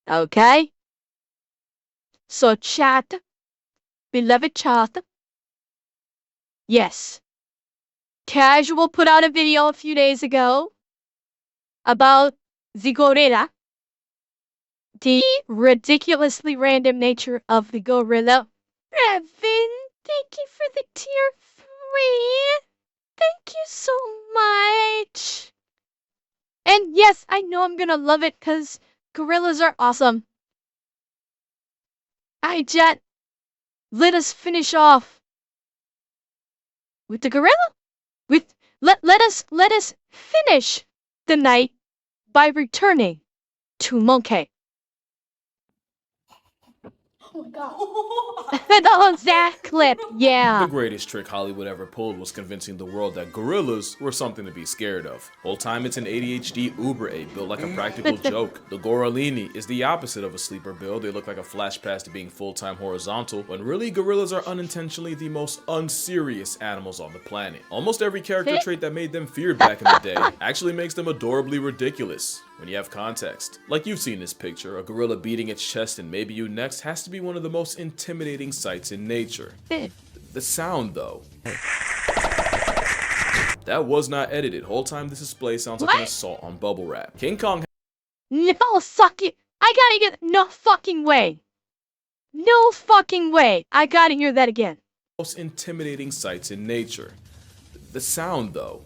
Okay? So chat, beloved chat, yes. Casual put out a video a few days ago about the gorilla, the ridiculously random nature of the gorilla. Evan, thank you for the tier 3. Thank you so much. And yes, I know I'm gonna love it because gorillas are awesome. I Jet, let us finish off with the gorilla. With let us finish the night by returning to Monkey. Oh my god. Oh, that clip, The yeah. greatest trick Hollywood ever pulled was convincing the world that gorillas were something to be scared of. Whole time it's an ADHD Uber ape built like a practical joke. The gorillini is the opposite of a sleeper build. They look like a flash pass to being full-time horizontal, when really gorillas are unintentionally the most unserious animals on the planet. Almost every character trait that made them feared back in the day actually makes them adorably ridiculous when you have context. Like you've seen this picture, a gorilla beating its chest and maybe you next has to be one of the most intimidating sights in nature. The sound, though. That was not edited. Whole time this display sounds like an assault on bubble wrap. King Kong No, suck it. I gotta get. No fucking way. No fucking way. I gotta hear that again. most intimidating sights in nature. The sound, though.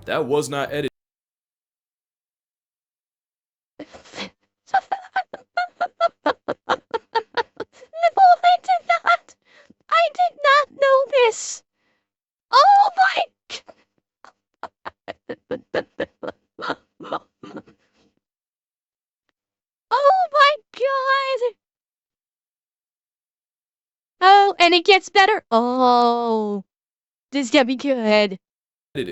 That was not edited. I did not know this. Oh my. Oh my god. Oh, and it gets better. Oh, this is gonna be good.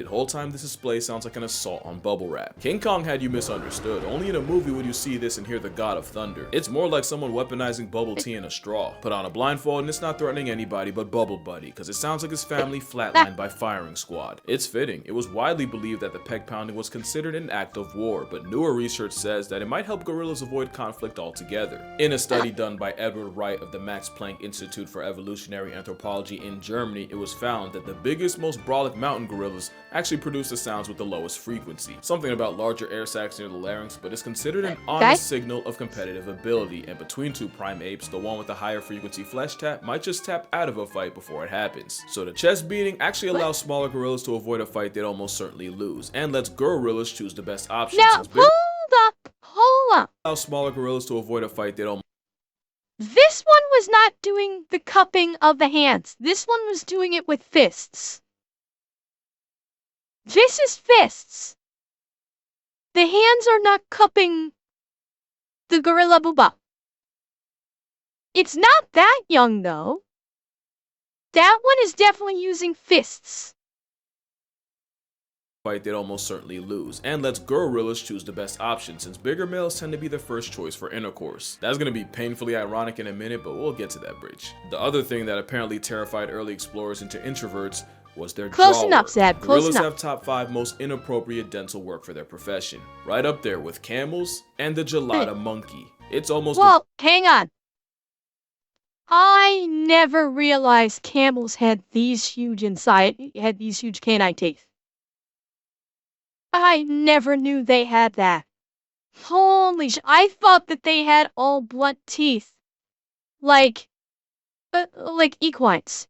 Whole time this display sounds like an assault on bubble wrap. King Kong had you misunderstood. Only in a movie would you see this and hear the god of thunder. It's more like someone weaponizing bubble tea in a straw. Put on a blindfold and it's not threatening anybody but Bubble Buddy, because it sounds like his family flatlined by firing squad. It's fitting. It was widely believed that the peg pounding was considered an act of war, but newer research says that it might help gorillas avoid conflict altogether. In a study done by Edward Wright of the Max Planck Institute for Evolutionary Anthropology in Germany, it was found that the biggest, most brolic mountain gorillas actually produce the sounds with the lowest frequency. Something about larger air sacs near the larynx, but it's considered an honest signal of competitive ability, and between two prime apes, the one with the higher frequency flesh tap might just tap out of a fight before it happens. So the chest beating actually allows smaller gorillas to avoid a fight they'd almost certainly lose, and lets gorillas choose the best option. Now, hold up. Allows smaller gorillas to avoid a fight they'd almost This one was not doing the cupping of the hands. This one was doing it with fists. This is fists. The hands are not cupping the gorilla booba. It's not that young, though. That one is definitely using fists. Fight they'd almost certainly lose, and lets gorillas choose the best option, since bigger males tend to be the first choice for intercourse. That's gonna be painfully ironic in a minute, but we'll get to that bridge. The other thing that apparently terrified early explorers into introverts was their Close jaw enough, work. Zeb. Close Gorillas enough. have top 5 most inappropriate dental work for their profession, right up there with camels and the gelada monkey. It's almost Well, hang on. I never realized camels had these huge canine teeth. I never knew they had that. Holy sh! I thought that they had all blunt teeth, like equines.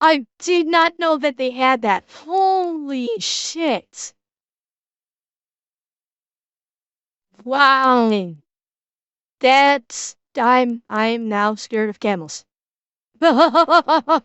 I did not know that they had that. Holy shit! Wow. That's I'm now scared of camels. there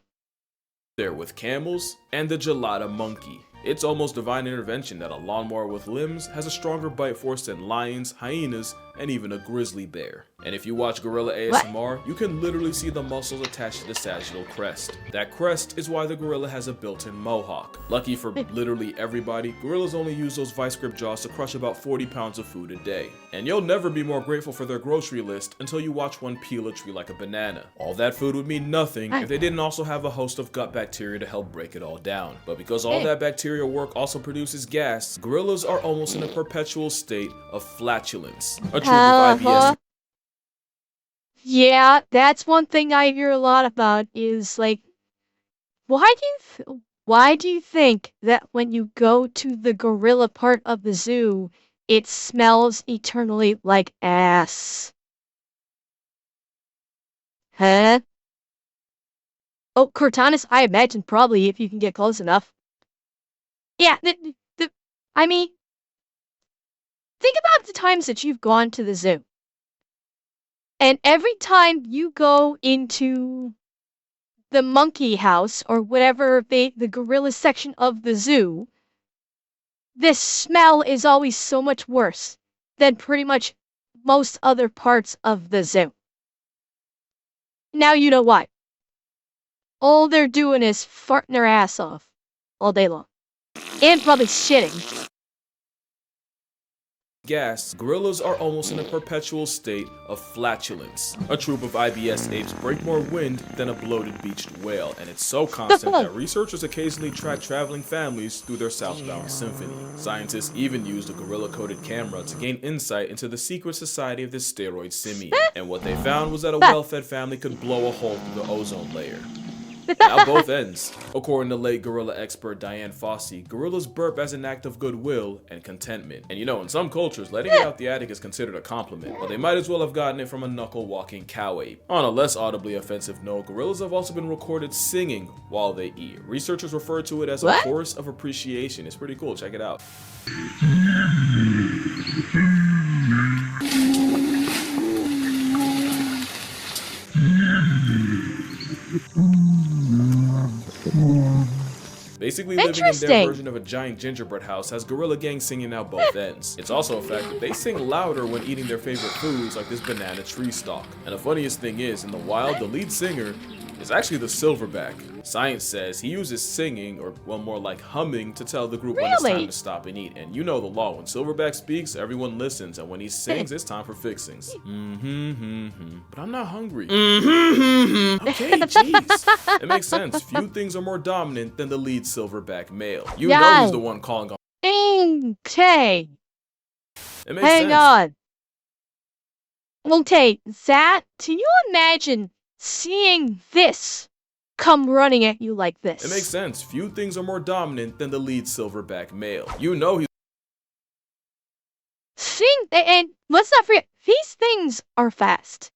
with camels and the gelada monkey. It's almost divine intervention that a lawnmower with limbs has a stronger bite force than lions, hyenas, and even a grizzly bear. And if you watch gorilla What? ASMR, you can literally see the muscles attached to the sagittal crest. That crest is why the gorilla has a built-in mohawk. Lucky for literally everybody, gorillas only use those vice grip jaws to crush about 40 pounds of food a day. And you'll never be more grateful for their grocery list until you watch one peel a tree like a banana. All that food would mean nothing if they didn't also have a host of gut bacteria to help break it all down. But because all that bacterial work also produces gas, gorillas are almost in a perpetual state of flatulence. A troop of IBS. Yeah, that's one thing I hear a lot about is like, why do you think that when you go to the gorilla part of the zoo, it smells eternally like ass? Huh? Oh, Cortanis, I imagine probably if you can get close enough. Yeah, I mean, think about the times that you've gone to the zoo. And every time you go into the monkey house or whatever the gorilla section of the zoo, this smell is always so much worse than pretty much most other parts of the zoo. Now you know why. All they're doing is farting their ass off all day long. And probably shitting. Gas, gorillas are almost in a perpetual state of flatulence. A troop of IBS apes break more wind than a bloated beached whale, and it's so constant that researchers occasionally track traveling families through their southbound symphony. Scientists even used a gorilla-coded camera to gain insight into the secret society of this steroid simian, and what they found was that a well-fed family could blow a hole through the ozone layer. Now both ends. According to late gorilla expert Diane Fossey, gorillas burp as an act of goodwill and contentment. And you know, in some cultures, letting it out the attic is considered a compliment, but they might as well have gotten it from a knuckle-walking cow ape. On a less audibly offensive note, gorillas have also been recorded singing while they eat. Researchers refer to it as a chorus of appreciation. It's pretty cool, check it out. Basically living in their version of a giant gingerbread house has gorilla gang singing out both ends. It's also a fact that they sing louder when eating their favorite foods like this banana tree stalk. And the funniest thing is, in the wild, the lead singer is actually the silverback. Science says he uses singing, or well, more like humming, to tell the group when it's time to stop and eat. And you know the law, when silverback speaks, everyone listens, and when he sings, it's time for fixings. But I'm not hungry. Okay, jeez. It makes sense. Few things are more dominant than the lead silverback male. You know he's the one calling on. Okay. It makes Hang sense. on. Okay, Zat, can you imagine seeing this come running at you like this? It makes sense. Few things are more dominant than the lead silverback male. You know he's. And let's not forget, these things are fast.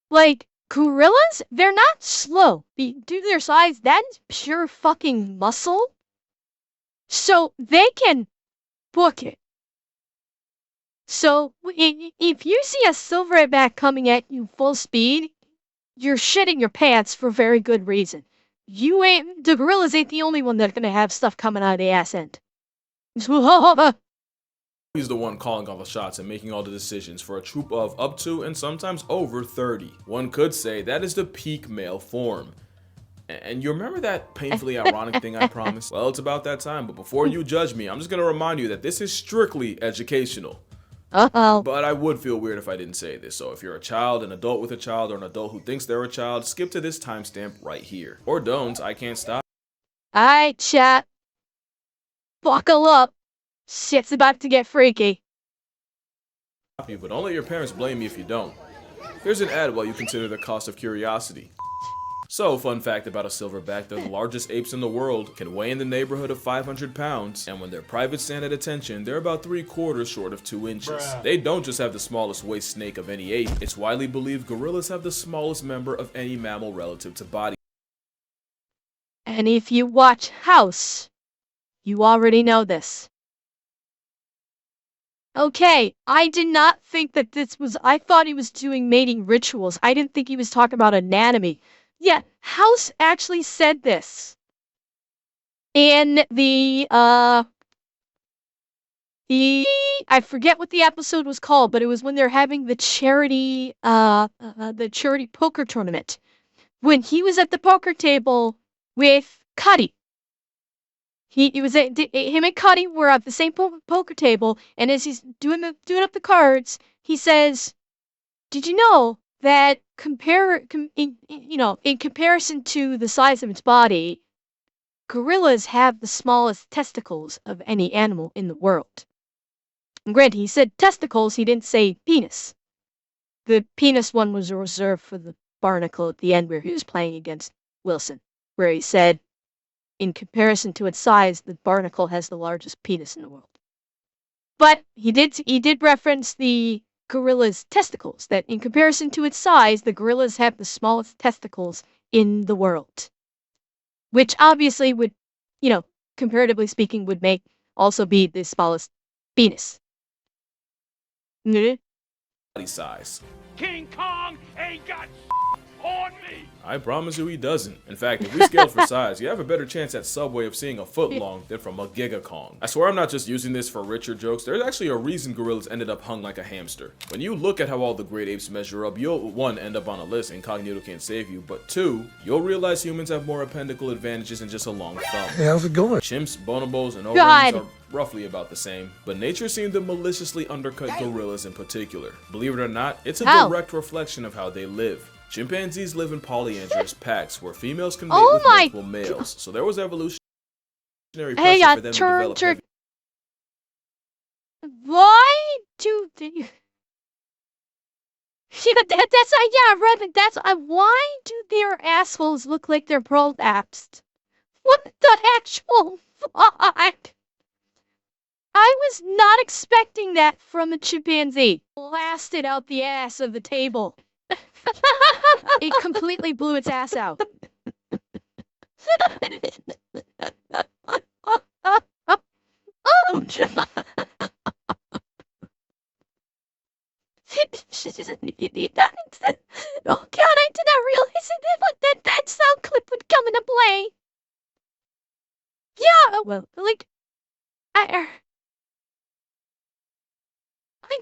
Like, gorillas, they're not slow. Due to their size, that's pure fucking muscle. So, they can book it. So, if you see a silverback coming at you full speed, you're shitting your pants for very good reason. The gorillas ain't the only one that's gonna have stuff coming out of the ass end. He's the one calling all the shots and making all the decisions for a troop of up to and sometimes over 30. One could say that is the peak male form. And you remember that painfully ironic thing I promised? Well, it's about that time, but before you judge me, I'm just gonna remind you that this is strictly educational. But I would feel weird if I didn't say this, so if you're a child, an adult with a child, or an adult who thinks they're a child, skip to this timestamp right here. Or don't, I can't stop. Alright, chat. Buckle up. Shit's about to get freaky. But don't let your parents blame me if you don't. Here's an ad while you consider the cost of curiosity. So, fun fact about a silverback, they're the largest apes in the world, can weigh in the neighborhood of 500 pounds, and when their privates stand at attention, they're about 3/4 short of 2 inches. They don't just have the smallest waist snake of any ape, it's widely believed gorillas have the smallest member of any mammal relative to body. And if you watch House, you already know this. Okay, I did not think that I thought he was doing mating rituals. I didn't think he was talking about anatomy. Yeah, House actually said this in the I forget what the episode was called, but it was when they're having the charity poker tournament. When he was at the poker table with Cuddy. He was him and Cuddy were at the same poker table, and as he's doing up the cards, he says, "Did you know that in comparison to the size of its body, gorillas have the smallest testicles of any animal in the world?" And granted, he said testicles, he didn't say penis. The penis one was reserved for the barnacle at the end where he was playing against Wilson, where he said, in comparison to its size, the barnacle has the largest penis in the world. But he did reference the gorilla's testicles, that in comparison to its size, the gorillas have the smallest testicles in the world. Which obviously would, comparatively speaking, would make also be the smallest penis. Body size. King Kong ain't got on me! I promise you he doesn't. In fact, if we scale for size, you have a better chance at Subway of seeing a foot long than from a Giga Kong. I swear I'm not just using this for richer jokes. There's actually a reason gorillas ended up hung like a hamster. When you look at how all the great apes measure up, you'll 1. End up on a list, incognito can't save you, but 2. You'll realize humans have more appendical advantages than just a long thumb. Hey, how's it going? Chimps, bonobos, and orangutans are roughly about the same, but nature seemed to maliciously undercut gorillas in particular. Believe it or not, it's a direct reflection of how they live. Chimpanzees live in polyandrous packs where females can mate with multiple males, so there was evolutionary pressure for them to develop heavy. Why do they... why do their assholes look like they're prolapsed? What the actual fuck? I was not expecting that from a chimpanzee. Blasted out the ass of the table. It completely blew its ass out. Oh God, I did not realize that sound clip would come into play. Yeah, well, like, I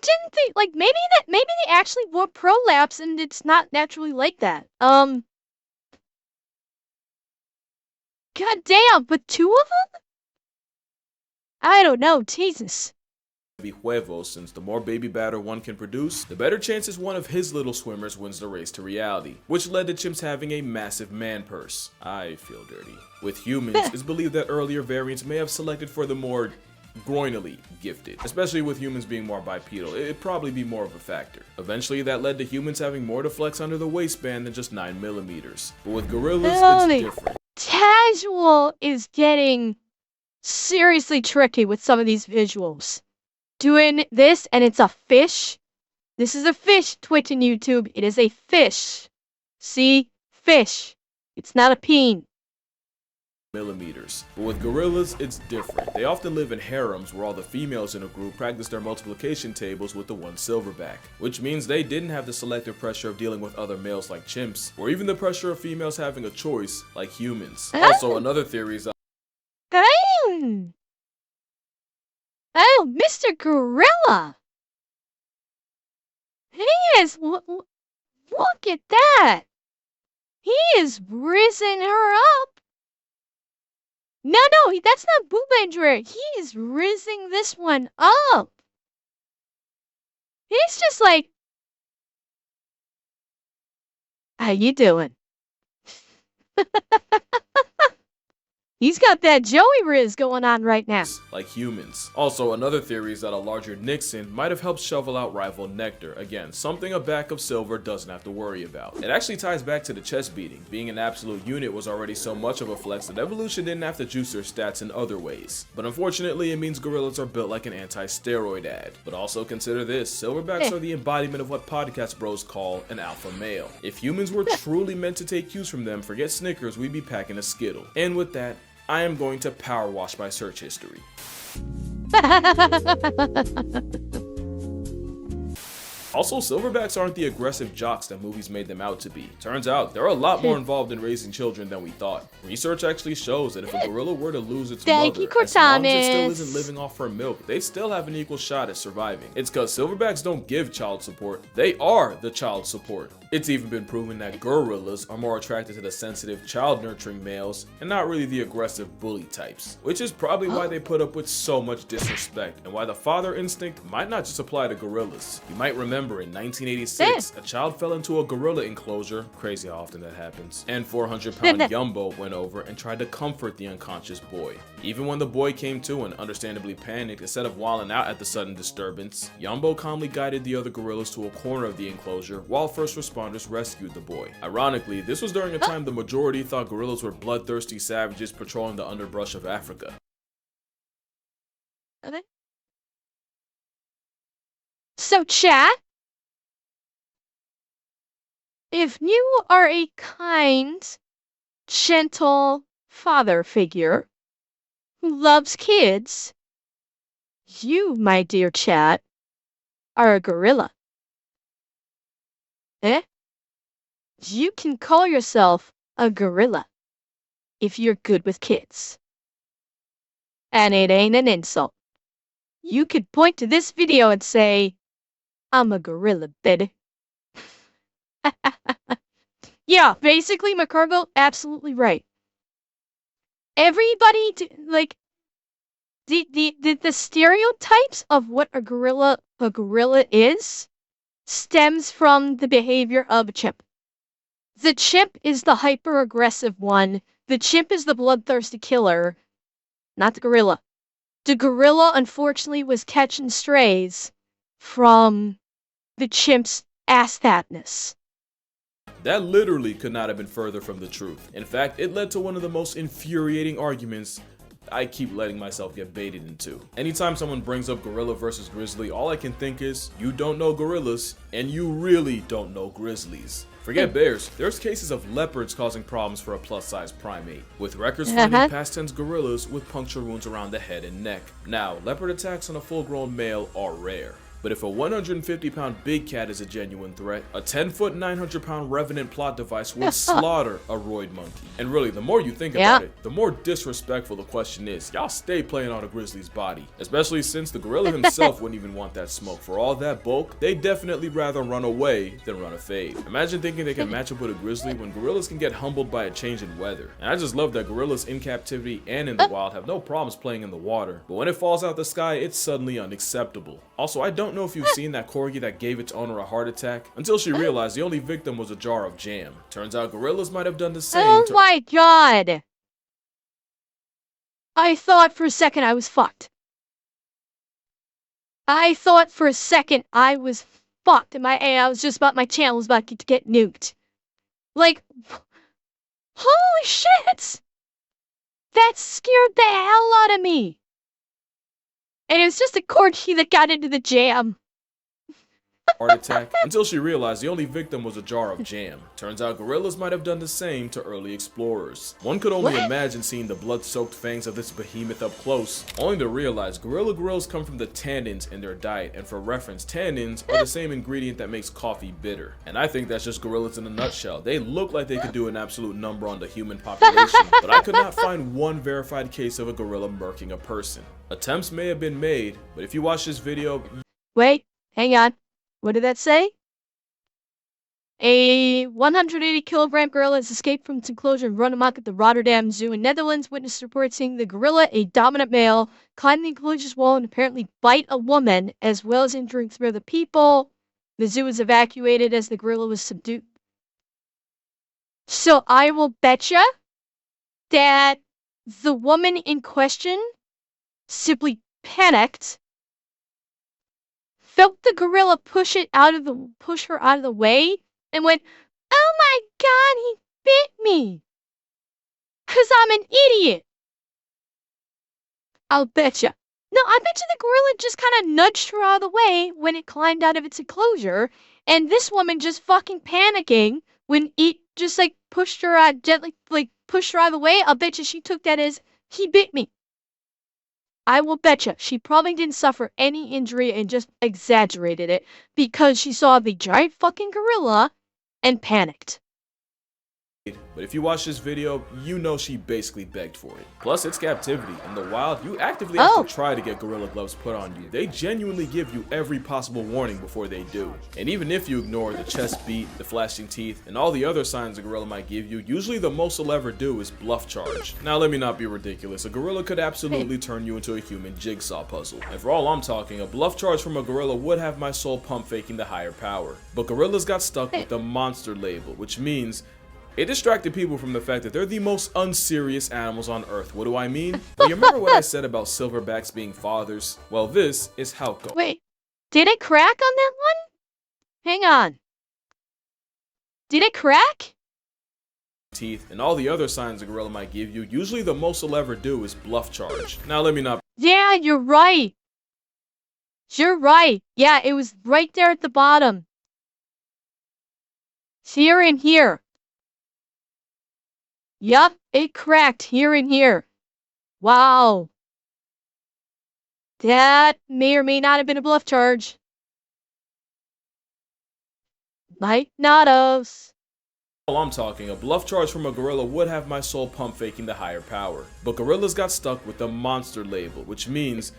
didn't think, like, maybe they actually were prolapse and it's not naturally like that. God damn, but 2 of them? I don't know, Jesus. Huevos, since the more baby batter one can produce, the better chances one of his little swimmers wins the race to reality, which led to chimps having a massive man purse. I feel dirty. With humans, it's believed that earlier variants may have selected for the more groinally gifted, especially with humans being more bipedal. It'd probably be more of a factor. Eventually, that led to humans having more to flex under the waistband than just 9mm. But with gorillas, it's different. Casual is getting seriously tricky with some of these visuals. Doing this, and it's a fish. This is a fish, Twitch and YouTube. It is a fish. See? Fish. It's not a peen. Millimeters. But with gorillas, it's different. They often live in harems where all the females in a group practice their multiplication tables with the one silverback, which means they didn't have the selective pressure of dealing with other males like chimps, or even the pressure of females having a choice like humans. Also, another theory is Oh, Mr. Gorilla! He is... Look at that! He is rizzing her up! No, that's not boob injury. He is rizzing this one up. He's just like, how you doing? He's got that Joey Riz going on right now. Like humans. Also, another theory is that a larger Nixon might have helped shovel out rival Nectar. Again, something a back of silver doesn't have to worry about. It actually ties back to the chest beating. Being an absolute unit was already so much of a flex that evolution didn't have to juice their stats in other ways. But unfortunately, it means gorillas are built like an anti-steroid ad. But also consider this, silverbacks are the embodiment of what podcast bros call an alpha male. If humans were truly meant to take cues from them, forget Snickers, we'd be packing a Skittle. And with that, I am going to power wash my search history. Also, silverbacks aren't the aggressive jocks that movies made them out to be. Turns out, they're a lot more involved in raising children than we thought. Research actually shows that if a gorilla were to lose its Thank mother, you, as long as it still Cortanis. isn't living off her milk, they still have an equal shot at surviving. It's cause silverbacks don't give child support, they are the child support. It's even been proven that gorillas are more attracted to the sensitive, child-nurturing males, and not really the aggressive bully types. Which is probably why they put up with so much disrespect, and why the father instinct might not just apply to gorillas. You might remember in 1986, a child fell into a gorilla enclosure, crazy how often that happens, and 400-pound Yumbo went over and tried to comfort the unconscious boy. Even when the boy came to and understandably panicked, instead of wilding out at the sudden disturbance, Yumbo calmly guided the other gorillas to a corner of the enclosure while first responders rescued the boy. Ironically, this was during a time the majority thought gorillas were bloodthirsty savages patrolling the underbrush of Africa. Okay. So, chat, if you are a kind, gentle father figure who loves kids, you, my dear chat, are a gorilla. Eh? You can call yourself a gorilla if you're good with kids. And it ain't an insult. You could point to this video and say, I'm a gorilla, baby. Yeah, basically, McCarville, absolutely right. Everybody, the stereotypes of what a gorilla is stems from the behavior of a chimp. The chimp is the hyper-aggressive one. The chimp is the bloodthirsty killer, not the gorilla. The gorilla, unfortunately, was catching strays from the chimp's ass fatness. That literally could not have been further from the truth. In fact, it led to one of the most infuriating arguments I keep letting myself get baited into. Anytime someone brings up gorilla versus grizzly, all I can think is, you don't know gorillas, and you really don't know grizzlies. Forget bears, there's cases of leopards causing problems for a plus-size primate, with records finding past tense gorillas with puncture wounds around the head and neck. Now, leopard attacks on a full-grown male are rare. But if a 150-pound big cat is a genuine threat, a 10-foot, 900-pound revenant plot device would slaughter a roid monkey. And really, the more you think about it, the more disrespectful the question is. Y'all stay playing on a grizzly's body. Especially since the gorilla himself wouldn't even want that smoke. For all that bulk, they'd definitely rather run away than run a fade. Imagine thinking they can match up with a grizzly when gorillas can get humbled by a change in weather. And I just love that gorillas in captivity and in the wild have no problems playing in the water. But when it falls out the sky, it's suddenly unacceptable. Also, I don't know if you've seen that corgi that gave its owner a heart attack, until she realized the only victim was a jar of jam. Turns out gorillas might have done the same. Oh my god! I thought for a second I was fucked. I thought for a second I was fucked, and my channel was about to get nuked. Like, holy shit! That scared the hell out of me. And it was just a corgi that got into the jam. Heart attack, until she realized the only victim was a jar of jam. Turns out gorillas might have done the same to early explorers. One could only imagine seeing the blood-soaked fangs of this behemoth up close, only to realize gorilla grills come from the tannins in their diet, and for reference, tannins are the same ingredient that makes coffee bitter. And I think that's just gorillas in a nutshell. They look like they could do an absolute number on the human population, but I could not find one verified case of a gorilla murking a person. Attempts may have been made, but if you watch this video... Wait, hang on. What did that say? A 180-kilogram gorilla has escaped from its enclosure and run amok at the Rotterdam Zoo in Netherlands. Witness report seeing the gorilla, a dominant male, climb the enclosure's wall and apparently bite a woman, as well as injuring three other people. The zoo was evacuated as the gorilla was subdued. So I will betcha that the woman in question simply panicked, felt the gorilla push her out of the way, and went, "Oh my god, he bit me! 'Cause I'm an idiot!" I'll betcha. No, I betcha the gorilla just kind of nudged her out of the way when it climbed out of its enclosure, and this woman just fucking panicking when it just pushed her out, gently pushed her out of the way. I'll betcha she took that as, he bit me. I will betcha she probably didn't suffer any injury and just exaggerated it because she saw the giant fucking gorilla and panicked. But if you watch this video, you know she basically begged for it. Plus, it's captivity. In the wild, you actively have to try to get gorilla gloves put on you. They genuinely give you every possible warning before they do. And even if you ignore the chest beat, the flashing teeth, and all the other signs a gorilla might give you, usually the most they'll ever do is bluff charge. Now, let me not be ridiculous. A gorilla could absolutely turn you into a human jigsaw puzzle. And for all I'm talking, a bluff charge from a gorilla would have my soul pump faking the higher power. But gorillas got stuck with the monster label, which means it distracted people from the fact that they're the most unserious animals on Earth. What do I mean? Well, you remember what I said about silverbacks being fathers? Well, this is Hauko. Wait, did it crack on that one? Hang on. Did it crack? Teeth and all the other signs a gorilla might give you, usually the most they'll ever do is bluff charge. Now, let me not. Yeah, you're right. You're right. Yeah, it was right there at the bottom. Here and here. Yup, it cracked here and here. Wow. That may or may not have been a bluff charge. Might not have. All I'm talking, a bluff charge from a gorilla would have my soul pump faking the higher power. But gorillas got stuck with the monster label, which means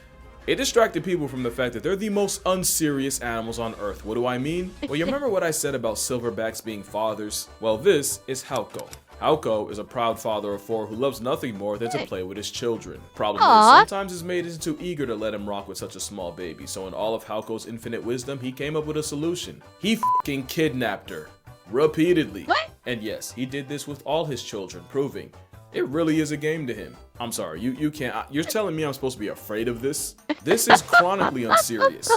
it distracted people from the fact that they're the most unserious animals on Earth. What do I mean? Well, you remember what I said about silverbacks being fathers? Well, this is Hauko. Hauko is a proud father of 4 who loves nothing more than to play with his children. Problem is, sometimes his mate isn't too eager to let him rock with such a small baby, so in all of Hauko's infinite wisdom, he came up with a solution. He f***ing kidnapped her. Repeatedly. What? And yes, he did this with all his children, proving it really is a game to him. I'm sorry, you can't, you're telling me I'm supposed to be afraid of this? This is chronically unserious.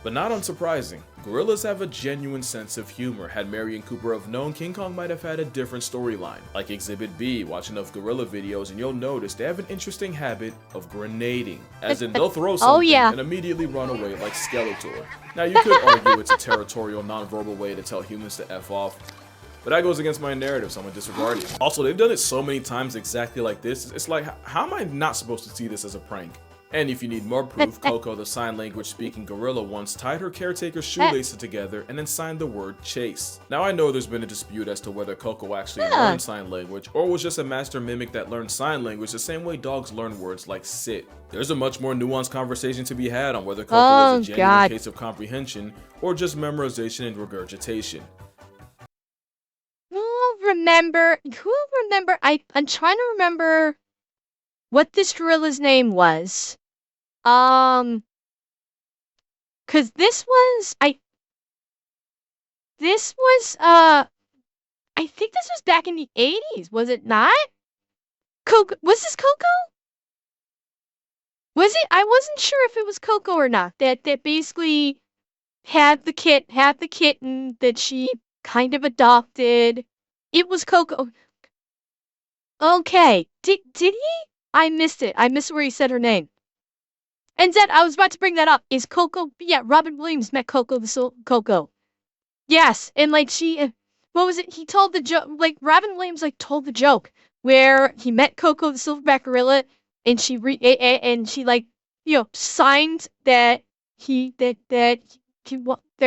But not unsurprising, gorillas have a genuine sense of humor. Had Marion Cooper have known, King Kong might have had a different storyline. Like Exhibit B, watch enough gorilla videos and you'll notice they have an interesting habit of grenading. As in, they'll throw something and immediately run away like Skeletor. Now you could argue it's a territorial, non-verbal way to tell humans to F off, but that goes against my narrative, so I'm gonna disregard it. Also, they've done it so many times exactly like this, it's like, how am I not supposed to see this as a prank? And if you need more proof, Coco, the sign language speaking gorilla, once tied her caretaker's shoelaces together and then signed the word chase. Now I know there's been a dispute as to whether Coco actually learned sign language or was just a master mimic that learned sign language the same way dogs learn words like sit. There's a much more nuanced conversation to be had on whether Coco is a genuine case of comprehension or just memorization and regurgitation. Who remember, I'm trying to remember what this gorilla's name was. Cause this was, I think this was back in the 80s, was it not? Coco, was this Coco? Was it? I wasn't sure if it was Coco or not. That basically had the kitten that she kind of adopted. It was Coco. Okay, did he? I missed it. I missed where he said her name. And Zed, I was about to bring that up. Is Coco? Yeah, Robin Williams met Coco Coco. Yes, and like she, what was it? He told the joke. Like Robin Williams like told the joke where he met Coco the silverback gorilla, and she like signed that that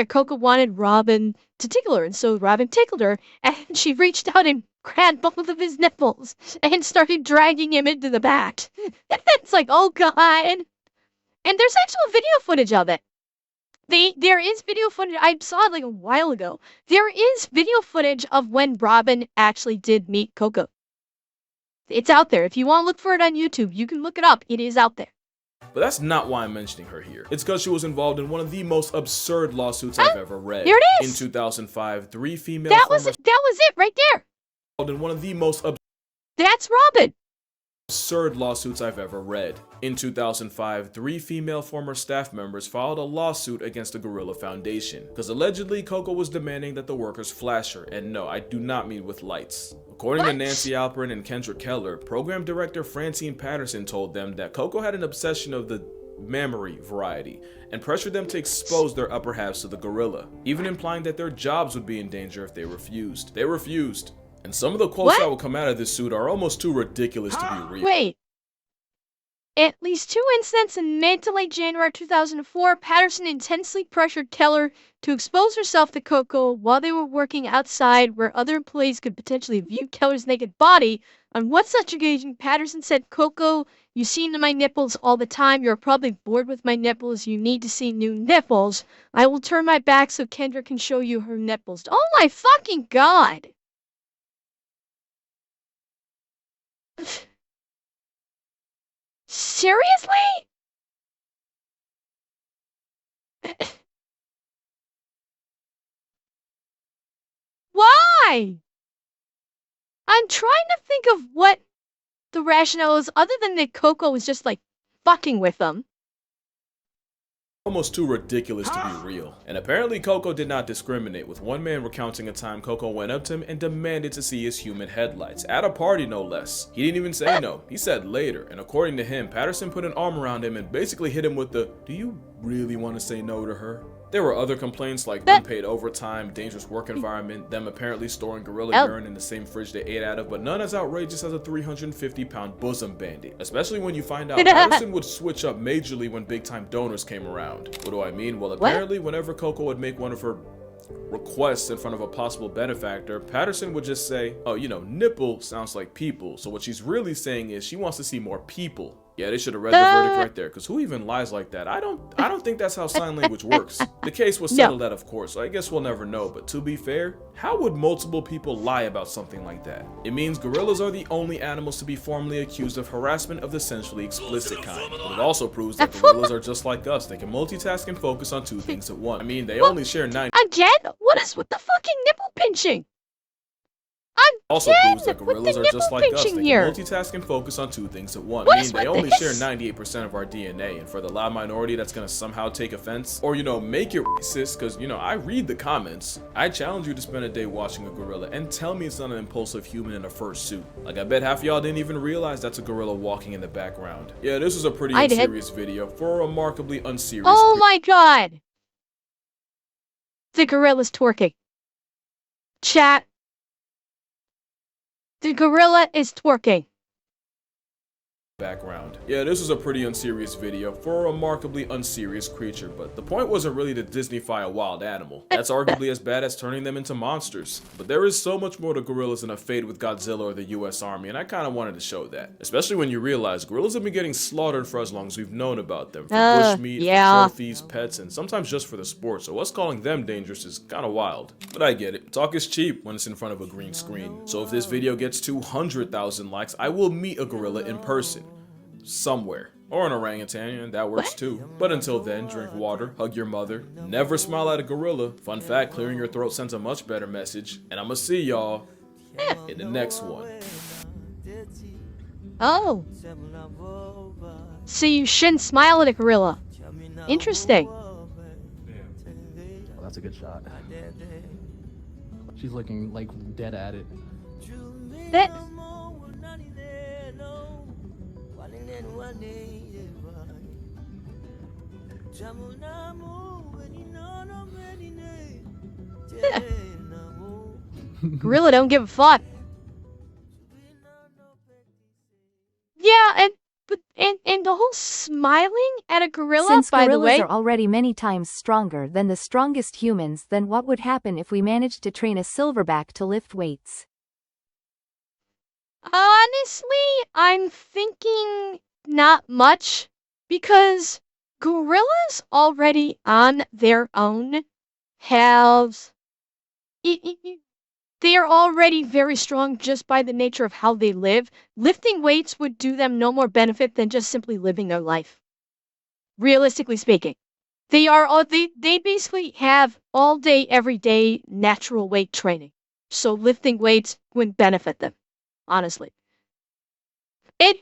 Coco wanted Robin to tickle her, and so Robin tickled her, and she reached out and grabbed both of his nipples and started dragging him into the back. It's like, oh god. And there's actual video footage of it. There is video footage. I saw it like a while ago. There is video footage of when Robin actually did meet Coco. It's out there. If you want to look for it on YouTube, you can look it up. It is out there. But that's not why I'm mentioning her here. It's because she was involved in one of the most absurd lawsuits I've ever read. Here it is. In 2005, 3 female That was it right there. In one of the most That's Robin. Absurd lawsuits I've ever read. In 2005, 3 female former staff members filed a lawsuit against the Gorilla Foundation because allegedly Coco was demanding that the workers flash her, and no, I do not mean with lights. According to Nancy Alperin and Kendra Keller, program director Francine Patterson told them that Coco had an obsession of the mammary variety and pressured them to expose their upper halves to the gorilla, even implying that their jobs would be in danger if they refused. They refused. And some of the quotes that will come out of this suit are almost too ridiculous to be real. Wait. at least 2 incidents in mid to late January 2004, Patterson intensely pressured Keller to expose herself to Coco while they were working outside where other employees could potentially view Keller's naked body. On one such occasion, Patterson said, "Coco, you see my nipples all the time. You're probably bored with my nipples. You need to see new nipples. I will turn my back so Kendra can show you her nipples." Oh my fucking god! Seriously? Why? I'm trying to think of what the rationale is other than that Coco was just like fucking with them. Almost too ridiculous to be real. And apparently Coco did not discriminate, with one man recounting a time Coco went up to him and demanded to see his human headlights, at a party no less. He didn't even say no, he said later, and according to him, Patterson put an arm around him and basically hit him with the, "Do you really want to say no to her?" There were other complaints like unpaid overtime, dangerous work environment, them apparently storing gorilla urine in the same fridge they ate out of, but none as outrageous as a 350-pound bosom bandit. Especially when you find out Patterson would switch up majorly when big-time donors came around. What do I mean? Well, apparently whenever Coco would make one of her requests in front of a possible benefactor, Patterson would just say, "Oh, you know, nipple sounds like people." So what she's really saying is she wants to see more people. Yeah, they should have read the verdict right there, because who even lies like that? I don't think that's how sign language works. The case was settled out, of course, so I guess we'll never know, but to be fair, how would multiple people lie about something like that? It means gorillas are the only animals to be formally accused of harassment of the sensually explicit kind. But it also proves that gorillas are just like us. They can multitask and focus on two things at once. I mean, they only share 9. Again? What is with the fucking nipple pinching? Also proves that gorillas are just like us. They can multitask and focus on two things at once. I mean, they only share 98% of our DNA, and for the loud minority that's gonna somehow take offense, or, you know, make it racist, because, you know, I read the comments. I challenge you to spend a day watching a gorilla and tell me it's not an impulsive human in a fursuit. Like, I bet half of y'all didn't even realize that's a gorilla walking in the background. Yeah, this was a pretty unserious video for a remarkably unserious. Oh my god! The gorilla's twerking. Chat. The gorilla is twerking. Background. Yeah, this was a pretty unserious video for a remarkably unserious creature, but the point wasn't really to Disneyfy a wild animal. That's arguably as bad as turning them into monsters. But there is so much more to gorillas than a fade with Godzilla or the US Army, and I kinda wanted to show that. Especially when you realize gorillas have been getting slaughtered for as long as we've known about them. For bushmeat, for trophies, pets, and sometimes just for the sport, so us calling them dangerous is kinda wild. But I get it. Talk is cheap when it's in front of a green screen. So if this video gets 200,000 likes, I will meet a gorilla in person. Somewhere. Or an orangutan, and that works too. But until then, drink water, hug your mother, never smile at a gorilla. Fun fact, clearing your throat sends a much better message. And I'ma see y'all in the next one. Oh. So you shouldn't smile at a gorilla. Interesting. Oh, that's a good shot. She's looking like dead at it. That gorilla don't give a fuck. Yeah, and the whole smiling at a gorilla, Since by the gorillas way. are already many times stronger than the strongest humans, then what would happen if we managed to train a silverback to lift weights? Honestly, I'm thinking not much, because gorillas already on their own have... They are already very strong just by the nature of how they live. Lifting weights would do them no more benefit than just simply living their life. Realistically speaking. They basically have all day, every day natural weight training. So lifting weights wouldn't benefit them. Honestly. That's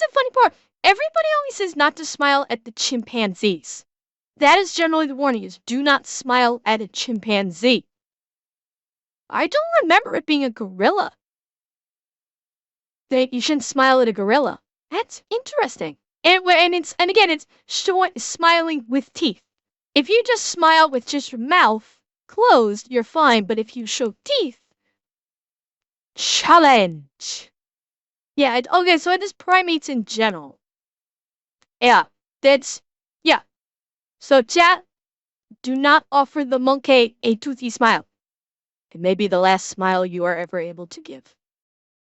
a funny part. Everybody always says not to smile at the chimpanzees. That is generally the warning, is do not smile at a chimpanzee. I don't remember it being a gorilla. You shouldn't smile at a gorilla. That's interesting. And again, it's smiling with teeth. If you just smile with just your mouth closed, you're fine. But if you show teeth, challenge. Yeah, okay, so it is primates in general. Yeah, that's, yeah. So chat, do not offer the monkey a toothy smile. It may be the last smile you are ever able to give.